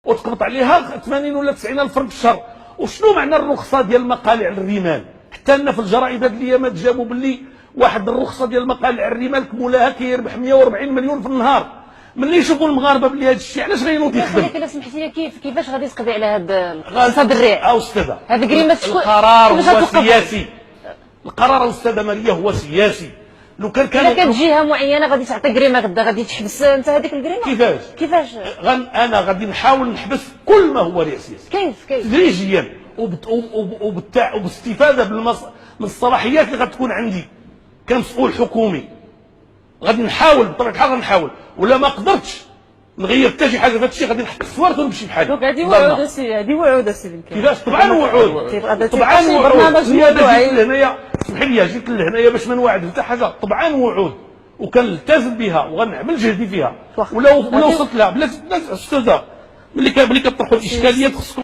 وتقبط عليها 80 ولا 90 الف فرنك في الشهر. وشنو معنى الرخصه ديال مقالع الرمال؟ حتى لنا في الجرائد هاد الايامات جابوا باللي واحد الرخصه ديال مقالع الرمال كمولاها كيربح 140 مليون في النهار. ملي يشوفوا المغاربه بلي هذا الشيء علاش غينوض يخدم؟ ولكن سمحتي لي كيفاش غادي تقضي على هذا الاقتصاد الريع؟ استاذه هذا كريمه القرار هو سياسي. القرار استاذه ماريا هو سياسي. لو كان اذا كانت جهه معينه غادي تعطي كريمه غدا غادي تحبس انت هذيك الكريمه؟ كيفاش انا غادي نحاول نحبس كل ما هو ريع سياسي. كيف تدريجيا وباستفاده من الصلاحيات اللي غتكون عندي كمسؤول حكومي. غادي نحاول بطبيعه الحال غنحاول، ولا ما قدرتش نغير حتى شي حاجه في هذا الشيء غادي نحط السوارت ونمشي بحالي. دونك هذه وعود السي هذه وعود السي كيفاش؟ طبعا وعود. طبعا وعود. هنايا اسمحي لي جيت لهنايا باش ما نوعد حتى حاجه. طبعا وعود وكنلتزم بها وغنعمل جهدي فيها. ولو وصلت لها بلا استاذه ملي كتطرحوا الاشكاليات خصكم